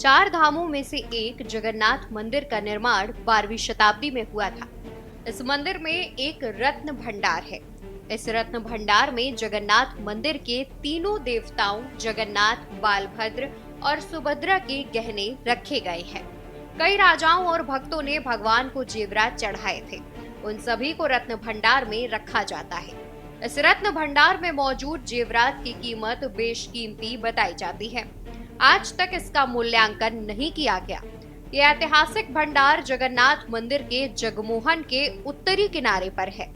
चार धामों में से एक जगन्नाथ मंदिर का निर्माण 12वीं शताब्दी में हुआ था। इस मंदिर में एक रत्न भंडार है। इस रत्न भंडार में जगन्नाथ मंदिर के तीनों देवताओं जगन्नाथ, बालभद्र और सुभद्रा के गहने रखे गए हैं। कई राजाओं और भक्तों ने भगवान को जेवरात चढ़ाए थे। उन सभी को रत्न भंडार में रखा जाता है। इस रत्न भंडार में मौजूद जेवरात की कीमत बेशकीमती बताई जाती है। आज तक इसका मूल्यांकन नहीं किया गया। ये ऐतिहासिक भंडार जगन्नाथ मंदिर के जगमोहन के उत्तरी किनारे पर है।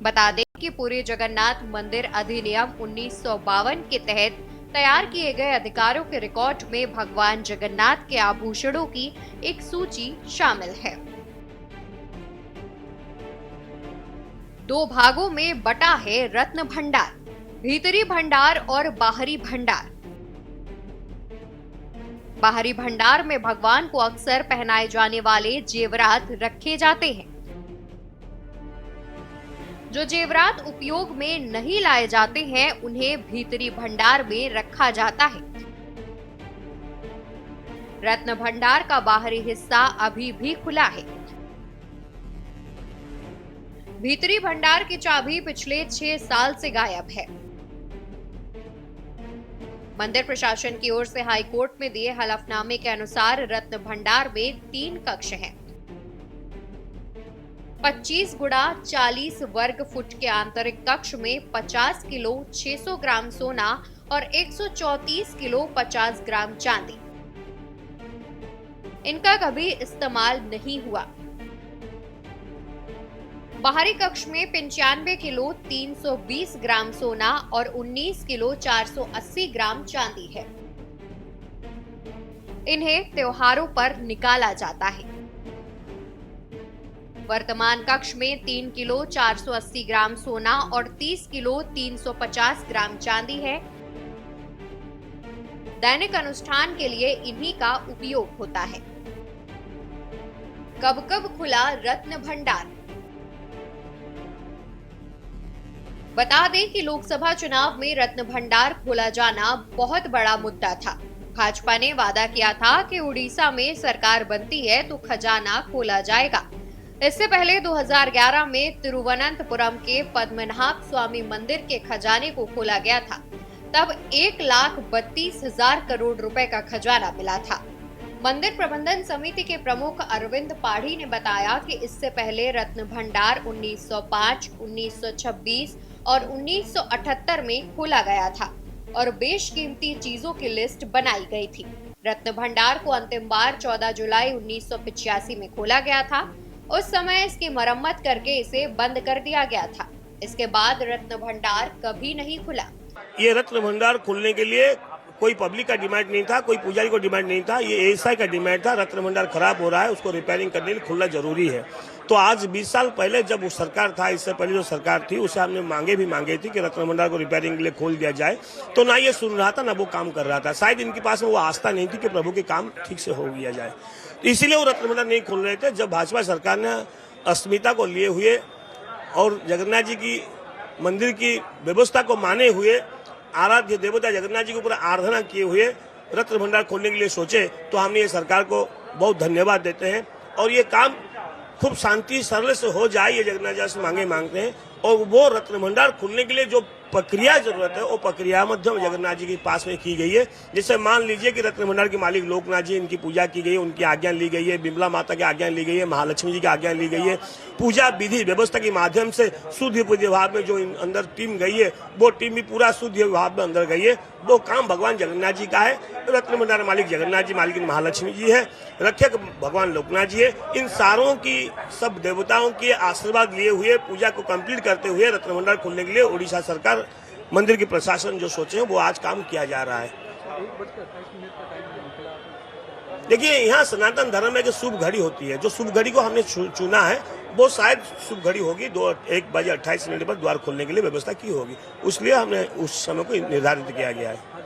बता दें कि पूरे जगन्नाथ मंदिर अधिनियम 1952 के तहत तैयार किए गए अधिकारों के रिकॉर्ड में भगवान जगन्नाथ के आभूषणों की एक सूची शामिल है। दो भागों में बटा है रत्न भंडार, भीतरी भंडार और बाहरी भंडार। बाहरी भंडार में भगवान को अक्सर पहनाए जाने वाले जेवरात रखे जाते हैं। जो जेवरात उपयोग में नहीं लाए जाते हैं उन्हें भीतरी भंडार में रखा जाता है। रत्न भंडार का बाहरी हिस्सा अभी भी खुला है। भीतरी भंडार की चाबी पिछले 6 साल से गायब है। मंदिर प्रशासन की ओर से हाई कोर्ट में दिए हलफनामे के अनुसार रत्न भंडार में 3 कक्ष हैं। 25 गुणा 40 वर्ग फुट के आंतरिक कक्ष में 50 किलो 600 ग्राम सोना और 134 किलो 50 ग्राम चांदी। इनका कभी इस्तेमाल नहीं हुआ। बाहरी कक्ष में 95 किलो 320 ग्राम सोना और 19 किलो 480 ग्राम चांदी है। इन्हें त्योहारों पर निकाला जाता है। वर्तमान कक्ष में 3 किलो 480 ग्राम सोना और 30 किलो 350 ग्राम चांदी है। दैनिक अनुष्ठान के लिए इन्हीं का उपयोग होता है। कब कब खुला रत्न भंडार? बता दें कि लोकसभा चुनाव में रत्न भंडार खोला जाना बहुत बड़ा मुद्दा था। भाजपा ने वादा किया था कि उड़ीसा में सरकार बनती है तो खजाना खोला जाएगा। इससे पहले 2011 में तिरुवनंतपुरम के पद्मनाभ स्वामी मंदिर के खजाने को खोला गया था। तब 1,32,000 करोड़ रुपए का खजाना मिला था। मंदिर प्रबंधन समिति के प्रमुख अरविंद पाढ़ी ने बताया कि इससे पहले रत्न भंडार 1905, 1926 और 1978 में खोला गया था और बेशकीमती चीजों की लिस्ट बनाई गई थी। रत्न भंडार को अंतिम बार 14 जुलाई 1985 में खोला गया था। उस समय इसकी मरम्मत करके इसे बंद कर दिया गया था। इसके बाद रत्न भंडार कभी नहीं खुला। ये रत्न भंडार खुलने के लिए कोई पब्लिक का डिमांड नहीं था, कोई पुजारी को डिमांड नहीं था। ये एएसआई का डिमांड था। रत्न भंडार खराब हो रहा है, उसको रिपेयरिंग करने के लिए खुलना जरूरी है। तो आज 20 साल पहले जब वो सरकार था, इससे पहले जो सरकार थी, उसे हमने मांगे थी कि रत्न भंडार को रिपेयरिंग के लिए खोल दिया जाए। तो ना ये सुन रहा था, ना वो काम कर रहा था। शायद इनके पास में वो आस्था नहीं थी कि प्रभु के काम ठीक से हो गया जाए, इसीलिए वो रत्न भंडार नहीं खोल रहे थे। जब भाजपा सरकार ने अस्मिता को लिए हुए और जगन्नाथ जी की मंदिर की व्यवस्था को माने हुए, आराध्य देवता जगन्नाथ जी के ऊपर आराधना किए हुए रत्न भंडार खोलने के लिए सोचे, तो हमने ये सरकार को बहुत धन्यवाद देते हैं। और ये काम खूब शांति सरल से हो जाए, ये जगन्नाथ जी से मांगते हैं। और वो रत्न भंडार खुलने के लिए जो प्रक्रिया जरूरत है, वो प्रक्रिया मध्यम जगन्नाथ जी के पास में की गई है। जैसे मान लीजिए कि रत्न भंडार के मालिक लोकनाथ जी, इनकी पूजा की गई है, उनकी आज्ञा ली गई है, बिमला माता की आज्ञा ली गई है, महालक्ष्मी जी की आज्ञा ली गई है। पूजा विधि व्यवस्था के माध्यम से शुद्ध पूज्य भाव में जो अंदर टीम गई है, वो टीम भी पूरा शुद्ध भाव में अंदर गई है। वो काम भगवान जगन्नाथ जी का है। रत्न भंडार मालिक जगन्नाथ जी, मालिक महालक्ष्मी जी है, रक्षक भगवान लोकनाथ जी है। इन सारों की सब देवताओं के आशीर्वाद लिए हुए पूजा को कंप्लीट करते हुए रत्न भंडार खोलने के लिए उड़ीसा सरकार, मंदिर की प्रशासन जो सोचे वो आज काम किया जा रहा है। देखिए, यहाँ सनातन धर्म में जो शुभ घड़ी होती है, जो शुभ घड़ी को हमने चुना है, वो शायद शुभ घड़ी होगी 1 बजे 28 मिनट पर द्वार खोलने के लिए व्यवस्था की होगी। इसलिए हमने उस समय को निर्धारित किया गया है।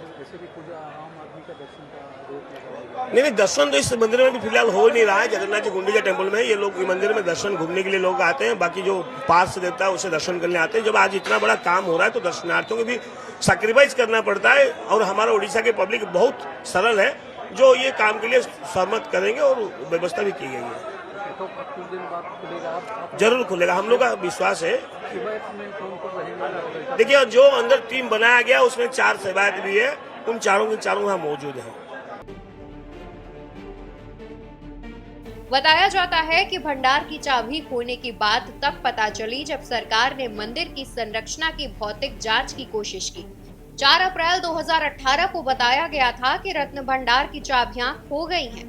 नहीं, दर्शन तो इस मंदिर में भी फिलहाल हो नहीं रहा है। जगन्नाथ जी गुंडीचा टेम्पल में ये लोग मंदिर में दर्शन घूमने के लिए लोग आते हैं, बाकी जो पास से देवता है उसे दर्शन करने आते हैं। जब आज इतना बड़ा काम हो रहा है तो दर्शनार्थियों को भी सैक्रिफाइस करना पड़ता है। और हमारा उड़ीसा की पब्लिक बहुत सरल है, जो ये काम के लिए सहमत करेंगे और व्यवस्था भी की गई है। तो कुछ दिन बाद खुलेगा, जरूर खुलेगा, हम लोग का विश्वास है। सेवायत में कौन रहेगा? देखिए, जो अंदर टीम बनाया गया उसमें 4 सेवायत भी है, उन चारों के चारों यहाँ मौजूद है। बताया जाता है कि भंडार की चाबी खोने की बात तब पता चली जब सरकार ने मंदिर की संरचना की भौतिक जांच की कोशिश की। 4 अप्रैल 2018 को बताया गया था कि रत्न भंडार की चाबियां खो गई हैं।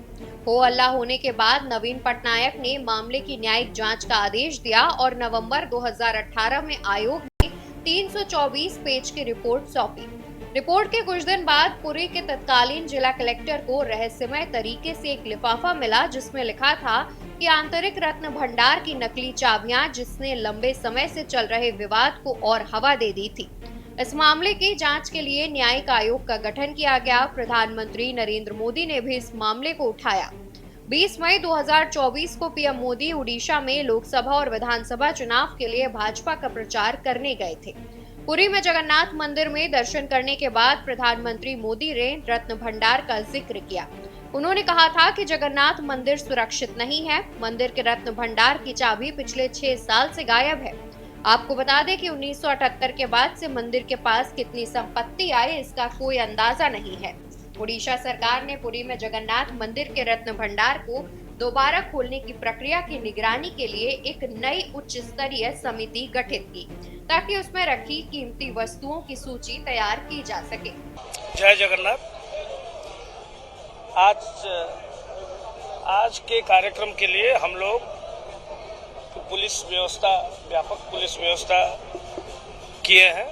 हो हल्ला होने के बाद नवीन पटनायक ने मामले की न्यायिक जांच का आदेश दिया और नवंबर 2018 में आयोग ने 324 पेज की रिपोर्ट सौंपी। रिपोर्ट के कुछ दिन बाद पुरी के तत्कालीन जिला कलेक्टर को रहस्यमय तरीके से एक लिफाफा मिला जिसमें लिखा था कि आंतरिक रत्न भंडार की नकली चाबियां, जिसने लंबे समय से चल रहे विवाद को और हवा दे दी थी। इस मामले की जांच के लिए न्यायिक आयोग का गठन किया गया। प्रधानमंत्री नरेंद्र मोदी ने भी इस मामले को उठाया। 20 मई 2024 को पीएम मोदी उड़ीसा में लोकसभा और विधानसभा चुनाव के लिए भाजपा का प्रचार करने गए थे। पुरी में जगन्नाथ मंदिर में दर्शन करने के बाद प्रधानमंत्री मोदी ने रत्न भंडार का जिक्र किया। उन्होंने कहा था कि जगन्नाथ मंदिर सुरक्षित नहीं है। मंदिर के रत्न भंडार की चाबी पिछले 6 साल से गायब है। आपको बता दें कि 1978 के बाद से मंदिर के पास कितनी संपत्ति आई, इसका कोई अंदाजा नहीं है। उड़ीसा सरकार ने पुरी में जगन्नाथ मंदिर के रत्न भंडार को दोबारा खोलने की प्रक्रिया की निगरानी के लिए एक नई उच्च स्तरीय समिति गठित की, ताकि उसमें रखी कीमती वस्तुओं की सूची तैयार की जा सके। जय जगन्नाथ। आज के कार्यक्रम के लिए हम लोग पुलिस व्यवस्था, व्यापक पुलिस व्यवस्था किए हैं।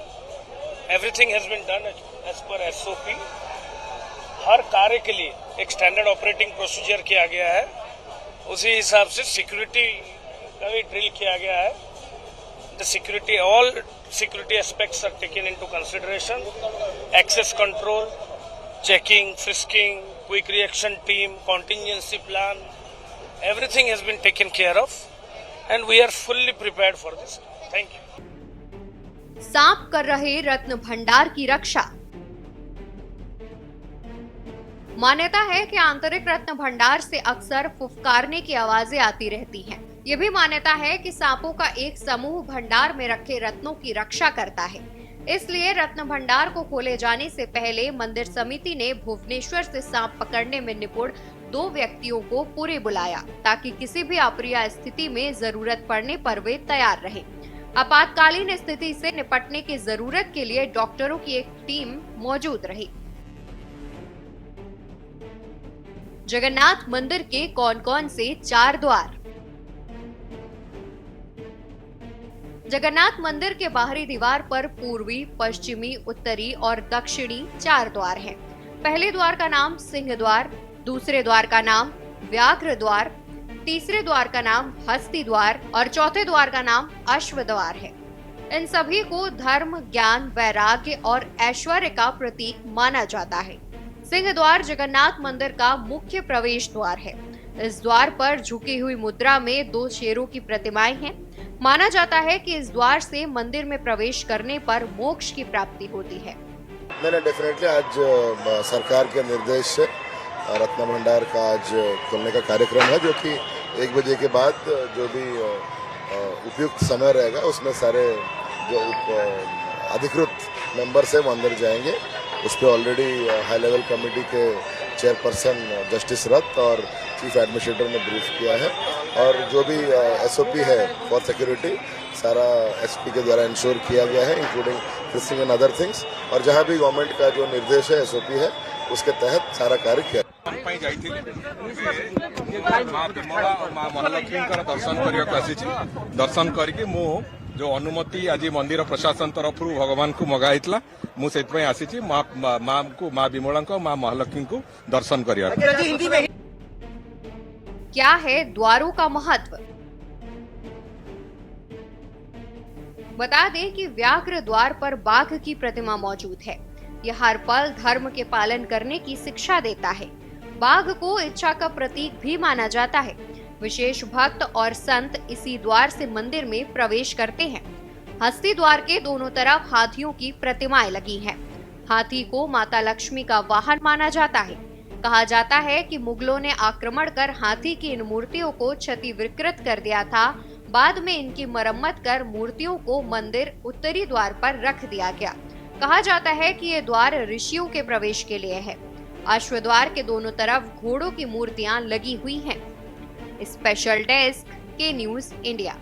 Everything has been done as per SOP. हर कार्य के लिए एक स्टैंडर्ड ऑपरेटिंग प्रोसीजर किया गया है। उसी हिसाब से सिक्योरिटी का भी ड्रिल किया गया है। The security, all security aspects are taken into consideration. Access control, checking, frisking, quick reaction team, contingency plan, everything has been taken care of and we are fully prepared for this. Thank you. सांप कर रहे रत्न भंडार की रक्षा। मान्यता है कि आंतरिक रत्न भंडार से अक्सर फुफकारने की आवाजें आती रहती हैं। ये भी मान्यता है कि सांपों का एक समूह भंडार में रखे रत्नों की रक्षा करता है। इसलिए रत्न भंडार को खोले जाने से पहले मंदिर समिति ने भुवनेश्वर से सांप पकड़ने में निपुण 2 व्यक्तियों को पुरी बुलाया, ताकि किसी भी अप्रिय स्थिति में जरूरत पड़ने पर वे तैयार रहें। आपातकालीन स्थिति से निपटने की जरूरत के लिए डॉक्टरों की एक टीम मौजूद रही। जगन्नाथ मंदिर के कौन-कौन से 4 द्वार। जगन्नाथ मंदिर के बाहरी दीवार पर पूर्वी, पश्चिमी, उत्तरी और दक्षिणी 4 द्वार हैं। पहले द्वार का नाम सिंह द्वार, दूसरे द्वार का नाम व्याघ्र द्वार, तीसरे द्वार का नाम हस्ती द्वार और चौथे द्वार का नाम अश्व द्वार है। इन सभी को धर्म, ज्ञान, वैराग्य और ऐश्वर्य का प्रतीक माना जाता है। सिंह द्वार जगन्नाथ मंदिर का मुख्य प्रवेश द्वार है। इस द्वार पर झुकी हुई मुद्रा में 2 शेरों की प्रतिमाएं हैं। माना जाता है कि इस द्वार से मंदिर में प्रवेश करने पर मोक्ष की प्राप्ति होती है। मैंने डेफिनेटली आज सरकार के निर्देश से रत्न भंडार का आज खोलने का कार्यक्रम है, जो कि 1 बजे के बाद जो भी उपयुक्त समय रहेगा उसमें सारे जो अधिकृत मेंबर्स हैं वो अंदर जाएंगे। उस पर ऑलरेडी हाई लेवल कमेटी के चेयरपर्सन जस्टिस रथ और चीफ एडमिनिस्ट्रेटर ने ब्रीफ किया है, और जो भी एसओपी है फॉर सिक्योरिटी सारा एसपी के द्वारा इंश्योर किया गया है, including frisking and other things. और जहां भी गवर्नमेंट का जो निर्देश है, एसओपी है, उसके तहत सारा कार्य किया। दर्शन करके मु जो अनुमति आज मंदिर प्रशासन तरफ भगवान को मगाइला मुझे आसी माँ को, माँ विमला को, माँ महालक्ष्मी को दर्शन कर। क्या है द्वारों का महत्व? बता दें कि व्याघ्र द्वार पर बाघ की प्रतिमा मौजूद है। यह हर पल धर्म के पालन करने की शिक्षा देता है। बाघ को इच्छा का प्रतीक भी माना जाता है। विशेष भक्त और संत इसी द्वार से मंदिर में प्रवेश करते हैं। हस्ती द्वार के दोनों तरफ हाथियों की प्रतिमाएं लगी हैं। हाथी को माता लक्ष्मी का वाहन माना जाता है। कहा जाता है कि मुगलों ने आक्रमण कर हाथी की इन मूर्तियों को क्षति विकृत कर दिया था। बाद में इनकी मरम्मत कर मूर्तियों को मंदिर उत्तरी द्वार पर रख दिया गया। कहा जाता है कि ये द्वार ऋषियों के प्रवेश के लिए है। अश्व द्वार के दोनों तरफ घोड़ों की मूर्तियां लगी हुई हैं। स्पेशल डेस्क के न्यूज इंडिया।